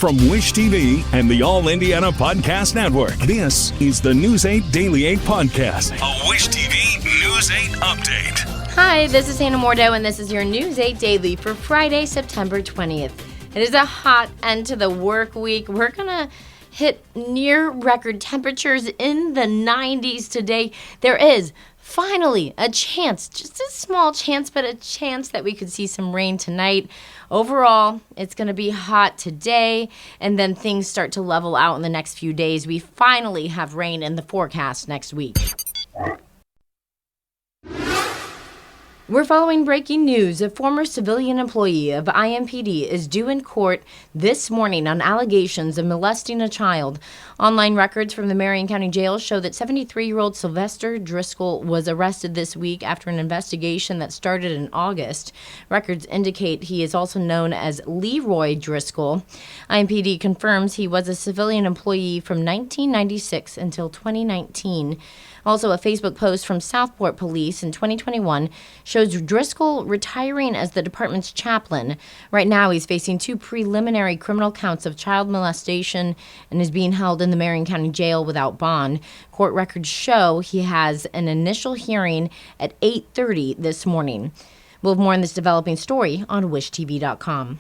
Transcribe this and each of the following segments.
From Wish TV and the All Indiana Podcast Network, this is the News 8 Daily 8 Podcast, a Wish TV News 8 update. Hi, this is Hannah Mordo, and this is your News 8 Daily for Friday, September 20th. It is a hot end to the work week. We're going to hit near record temperatures in the 90s today. There is finally a chance, just a small chance, but a chance that we could see some rain tonight. Overall, it's going to be hot today, and then things start to level out in the next few days. We finally have rain in the forecast next week. We're following breaking news. A former civilian employee of IMPD is due in court this morning on allegations of molesting a child. Online records from the Marion County Jail show that 73-year-old Sylvester Driscoll was arrested this week after an investigation that started in August. Records indicate he is also known as Leroy Driscoll. IMPD confirms he was a civilian employee from 1996 until 2019. Also, a Facebook post from Southport Police in 2021 shows Driscoll retiring as the department's chaplain. Right now, he's facing 2 preliminary criminal counts of child molestation and is being held in the Marion County Jail without bond. Court records show he has an initial hearing at 8:30 this morning. We'll have more on this developing story on wishtv.com.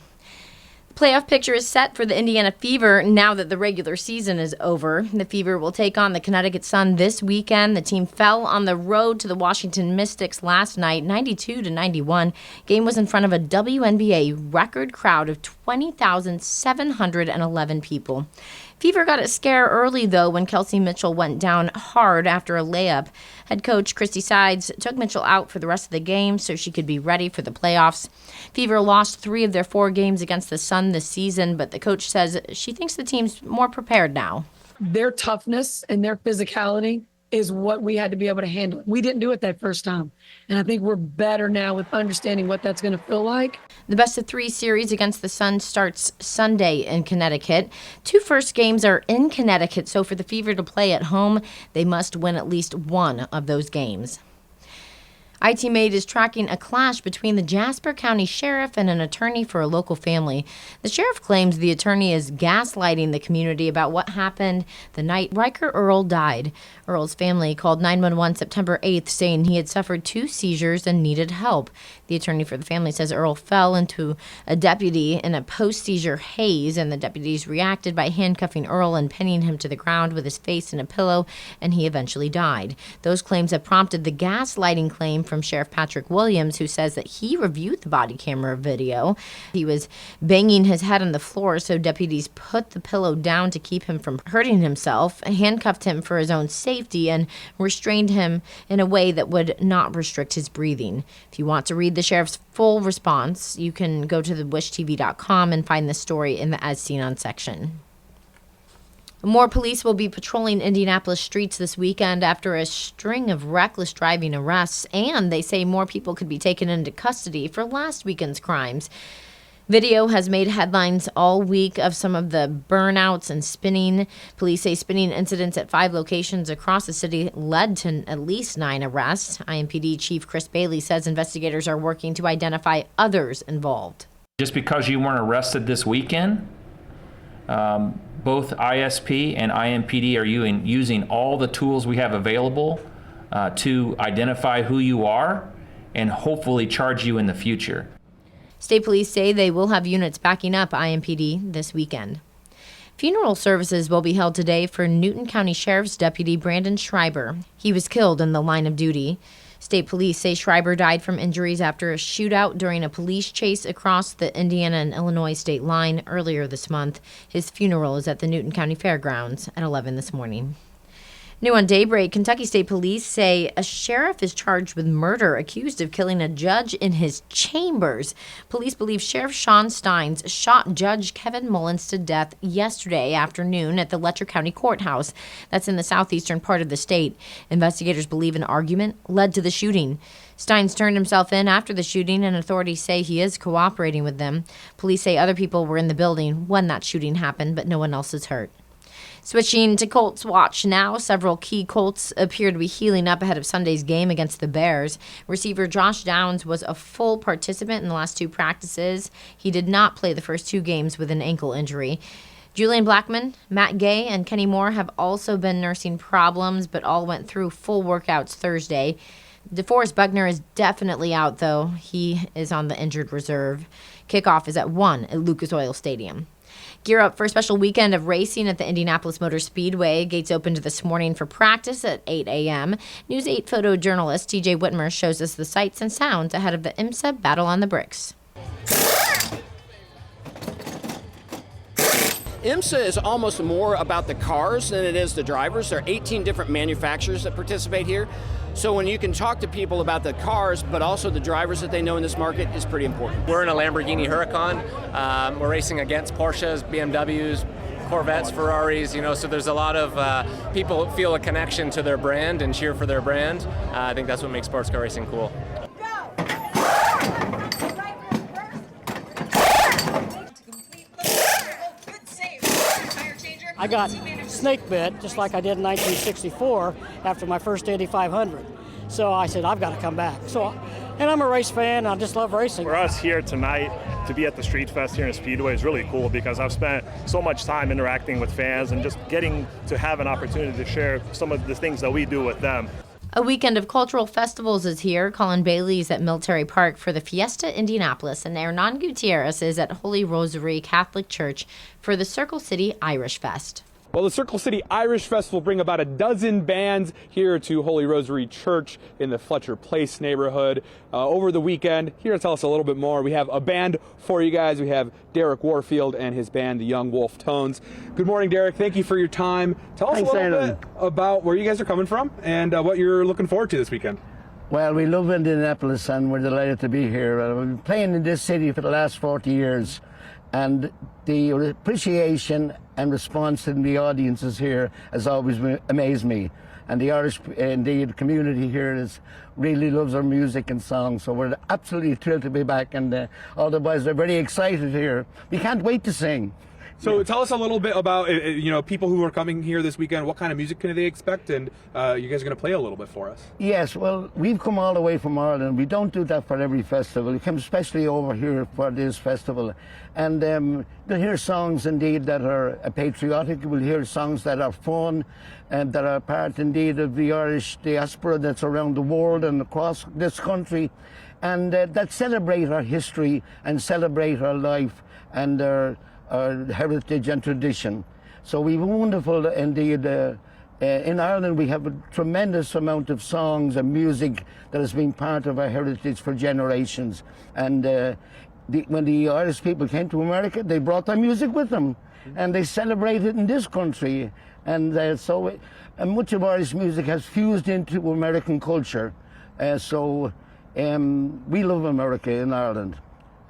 Playoff picture is set for the Indiana Fever now that the regular season is over. The Fever will take on the Connecticut Sun this weekend. The team fell on the road to the Washington Mystics last night, 92-91. Game was in front of a WNBA record crowd of 20,711 people. Fever got a scare early, though, when Kelsey Mitchell went down hard after a layup. Head coach Christy Sides took Mitchell out for the rest of the game so she could be ready for the playoffs. Fever lost 3 of their 4 games against the Sun this season, but the coach says she thinks the team's more prepared now. Their toughness and their physicality is what we had to be able to handle. We didn't do it that first time. And I think we're better now with understanding what that's going to feel like. The best of 3 series against the Sun starts Sunday in Connecticut. 2 first games are in Connecticut, so for the Fever to play at home, they must win at least one of those games. ITMaid is tracking a clash between the Jasper County Sheriff and an attorney for a local family. The sheriff claims the attorney is gaslighting the community about what happened the night Riker Earl died. Earl's family called 911 September 8th saying he had suffered 2 seizures and needed help. The attorney for the family says Earl fell into a deputy in a post-seizure haze, and the deputies reacted by handcuffing Earl and pinning him to the ground with his face in a pillow, and he eventually died. Those claims have prompted the gaslighting claim from Sheriff Patrick Williams, who says that he reviewed the body camera video. He was banging his head on the floor, so deputies put the pillow down to keep him from hurting himself, handcuffed him for his own safety, and restrained him in a way that would not restrict his breathing. If you want to read the sheriff's full response, you can go to the wishtv.com and find the story in the As Seen On section. More police will be patrolling Indianapolis streets this weekend after a string of reckless driving arrests, and they say more people could be taken into custody for last weekend's crimes. Video has made headlines all week of some of the burnouts and spinning. Police say spinning incidents at 5 locations across the city led to at least 9 arrests. IMPD Chief Chris Bailey says investigators are working to identify others involved. Just because you weren't arrested this weekend, both ISP and IMPD are using all the tools we have available to identify who you are and hopefully charge you in the future. State police say they will have units backing up IMPD this weekend. Funeral services will be held today for Newton County Sheriff's Deputy Brandon Schreiber. He was killed in the line of duty. State police say Schreiber died from injuries after a shootout during a police chase across the Indiana and Illinois state line earlier this month. His funeral is at the Newton County Fairgrounds at 11 this morning. New on Daybreak, Kentucky State Police say a sheriff is charged with murder, accused of killing a judge in his chambers. Police believe Sheriff Sean Steins shot Judge Kevin Mullins to death yesterday afternoon at the Letcher County Courthouse. That's in the southeastern part of the state. Investigators believe an argument led to the shooting. Steins turned himself in after the shooting, and authorities say he is cooperating with them. Police say other people were in the building when that shooting happened, but no one else is hurt. Switching to Colts watch now, several key Colts appear to be healing up ahead of Sunday's game against the Bears. Receiver Josh Downs was a full participant in the last 2 practices. He did not play the first 2 games with an ankle injury. Julian Blackman, Matt Gay, and Kenny Moore have also been nursing problems, but all went through full workouts Thursday. DeForest Buckner is definitely out, though. He is on the injured reserve. Kickoff is at 1 at Lucas Oil Stadium. Gear up for a special weekend of racing at the Indianapolis Motor Speedway. Gates opened this morning for practice at 8 a.m. News 8 photojournalist TJ Whitmer shows us the sights and sounds ahead of the IMSA Battle on the Bricks. IMSA is almost more about the cars than it is the drivers. There are 18 different manufacturers that participate here. So when you can talk to people about the cars, but also the drivers that they know in this market is pretty important. We're in a Lamborghini Huracan. We're racing against Porsches, BMWs, Corvettes, Ferraris, so there's a lot of people feel a connection to their brand and cheer for their brand. I think that's what makes sports car racing cool. I got snake bit just like I did in 1964 after my first Indy 500. So I said, I've got to come back. And I'm a race fan. I just love racing. For us here tonight to be at the Street Fest here in Speedway is really cool because I've spent so much time interacting with fans and just getting to have an opportunity to share some of the things that we do with them. A weekend of cultural festivals is here. Colin Bailey's at Military Park for the Fiesta Indianapolis, and Hernan Gutierrez is at Holy Rosary Catholic Church for the Circle City Irish Fest. Well, the Circle City Irish Fest will bring about a dozen bands here to Holy Rosary Church in the Fletcher Place neighborhood over the weekend. Here to tell us a little bit more, we have a band for you guys. We have Derek Warfield and his band, the Young Wolf Tones. Good morning, Derek. Thank you for your time. Tell us a little bit about where you guys are coming from and what you're looking forward to this weekend. Well, we love Indianapolis and we're delighted to be here. We've been playing in this city for the last 40 years. And the appreciation and response in the audiences here has always amazed me. And the Irish, indeed, the community here really loves our music and songs. So we're absolutely thrilled to be back. And all the boys are very excited here. We can't wait to sing. So tell us a little bit about people who are coming here this weekend. What kind of music can they expect? And you guys are going to play a little bit for us. Yes, well, we've come all the way from Ireland. We don't do that for every festival. We come especially over here for this festival. And we'll hear songs indeed that are patriotic. We'll hear songs that are fun and that are part indeed of the Irish diaspora that's around the world and across this country. And that celebrate our history and celebrate our life and our heritage and tradition. So we've wonderful indeed. In Ireland we have a tremendous amount of songs and music that has been part of our heritage for generations. And when the Irish people came to America, they brought their music with them, and they celebrated in this country. And so much of Irish music has fused into American culture. So we love America in Ireland,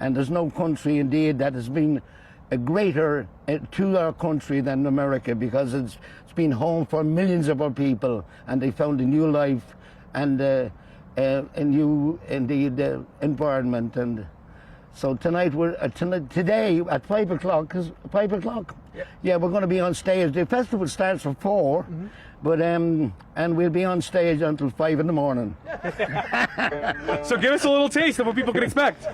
and there's no country indeed that has been a greater to our country than America, because it's been home for millions of our people, and they found a new life and a new indeed environment. And so tonight today at 5 o'clock. 5 o'clock. Yeah, we're going to be on stage. The festival starts at 4, but and we'll be on stage until 5 in the morning. So give us a little taste of what people can expect.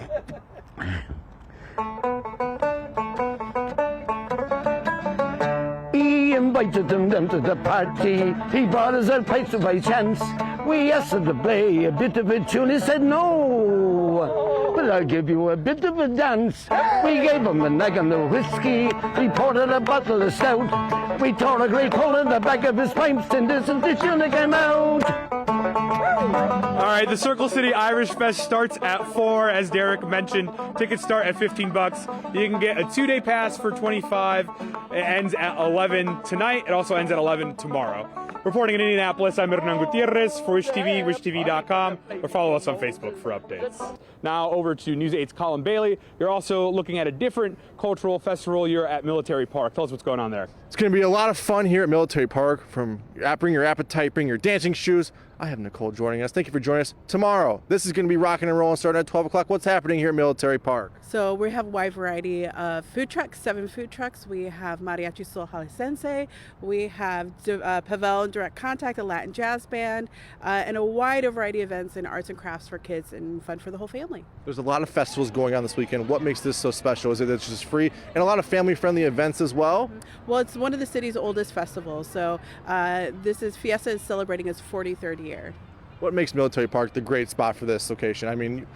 He invited them to the party. He brought us a place by chance. We asked him to play a bit of a tune. He said no. Well, I'll give you a bit of a dance. We gave him a nag and a whiskey. We poured out a bottle of stout. We tore a great hole in the back of his pipes, and this is the tune that came out. All right, the Circle City Irish Fest starts at 4, as Derek mentioned. Tickets start at $15. You can get a 2-day pass for $25. It ends at 11 tonight. It also ends at 11 tomorrow. Reporting in Indianapolis, I'm Hernan Gutierrez for Wish TV, wishtv.com, or follow us on Facebook for updates. Now over to News 8's Colin Bailey. You're also looking at a different cultural festival. You're at Military Park. Tell us what's going on there. It's going to be a lot of fun here at Military Park. Bring your appetite, bring your dancing shoes. I have Nicole joining us. Thank you for joining us. Tomorrow, this is going to be rocking and rolling starting at 12 o'clock. What's happening here at Military Park? So we have a wide variety of food trucks, 7 food trucks. We have Mariachi Soul Jalisciense. We have Pavel Direct Contact, a Latin jazz band, and a wide variety of events and arts and crafts for kids and fun for the whole family. There's a lot of festivals going on this weekend. What makes this so special? Is it that it's just free and a lot of family-friendly events as well? Well, it's one of the city's oldest festivals. So Fiesta is celebrating its 43rd year. What makes Military Park the great spot for this location? I mean,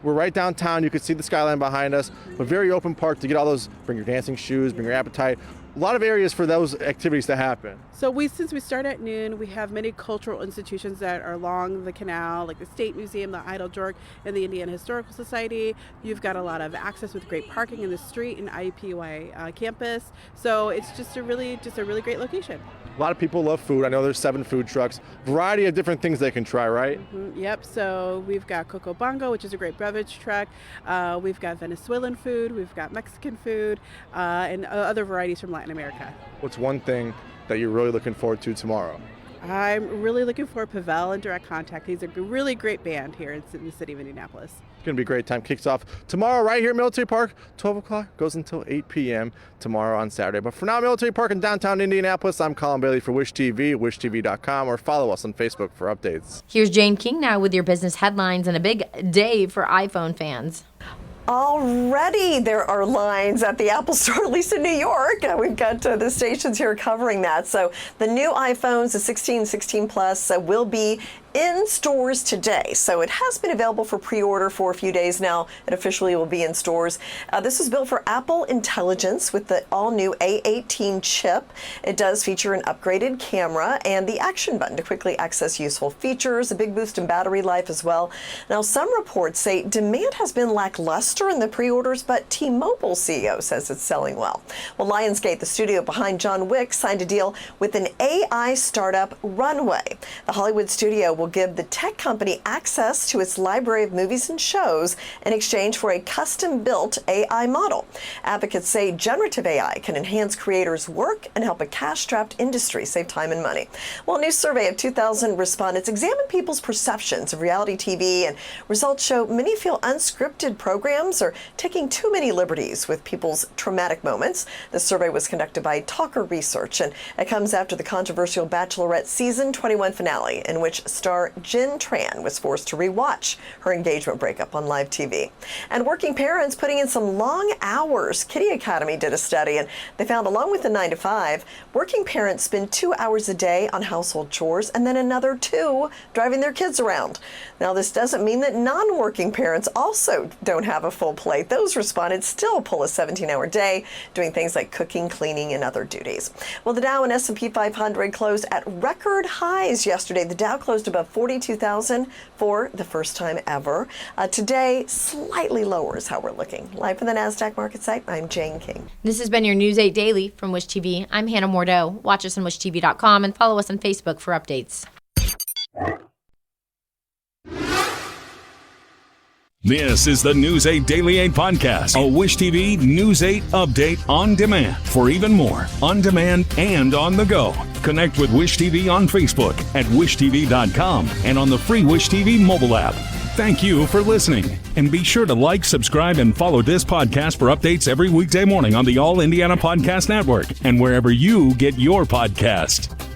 we're right downtown. You can see the skyline behind us, but very open park to get all those, bring your dancing shoes, bring your appetite. A lot of areas for those activities to happen. So since we start at noon, we have many cultural institutions that are along the canal, like the State Museum, the Idle Jork, and the Indiana Historical Society. You've got a lot of access with great parking in the street and IUPUI campus. So it's just a really great location. A lot of people love food. I know there's 7 food trucks. Variety of different things they can try, right? Yep. So we've got Coco Bongo, which is a great beverage truck. We've got Venezuelan food. We've got Mexican food, and other varieties from Latin America. What's one thing that you're really looking forward to tomorrow? I'm really looking for Pavel and Direct Contact. He's a really great band here in the city of Indianapolis. It's going to be a great time. Kicks off tomorrow right here at Military Park, 12 o'clock, goes until 8 p.m. tomorrow on Saturday. But for now, Military Park in downtown Indianapolis, I'm Colin Bailey for Wish TV, wishtv.com, or follow us on Facebook for updates. Here's Jane King now with your business headlines and a big day for iPhone fans. Already there are lines at the Apple Store, at least in New York. We've got the stations here covering that. So the new iPhones, the 16, 16 Plus, will be in stores today. So it has been available for pre-order for a few days now. It officially will be in stores. This is built for Apple Intelligence with the all-new A18 chip. It does feature an upgraded camera and the action button to quickly access useful features, a big boost in battery life as well. Now, some reports say demand has been lackluster in the pre-orders, but T-Mobile CEO says it's selling well. Well, Lionsgate, the studio behind John Wick, signed a deal with an AI startup, Runway. The Hollywood studio will give the tech company access to its library of movies and shows in exchange for a custom-built AI model. Advocates say generative AI can enhance creators' work and help a cash-strapped industry save time and money. Well, a new survey of 2,000 respondents examined people's perceptions of reality TV, and results show many feel unscripted programs are taking too many liberties with people's traumatic moments. The survey was conducted by Talker Research, and it comes after the controversial Bachelorette season 21 finale, in which star Jin Tran was forced to rewatch her engagement breakup on live TV. And working parents putting in some long hours. Kitty Academy did a study, and they found, along with the 9 to 5, working parents spend 2 hours a day on household chores and then another 2 driving their kids around. Now, this doesn't mean that non-working parents also don't have a full plate. Those respondents still pull a 17-hour day, doing things like cooking, cleaning, and other duties. Well, the Dow and S&P 500 closed at record highs yesterday. The Dow closed above 42,000 for the first time ever. Today, slightly lower is how we're looking. Live from the NASDAQ market site, I'm Jane King. This has been your News 8 Daily from Wish TV. I'm Hannah Mordeau. Watch us on wishtv.com and follow us on Facebook for updates. This is the News 8 Daily 8 podcast, a Wish TV News 8 update on demand. For even more, on demand and on the go, connect with Wish TV on Facebook at wishtv.com and on the free Wish TV mobile app. Thank you for listening, and be sure to like, subscribe, and follow this podcast for updates every weekday morning on the All Indiana Podcast Network and wherever you get your podcast.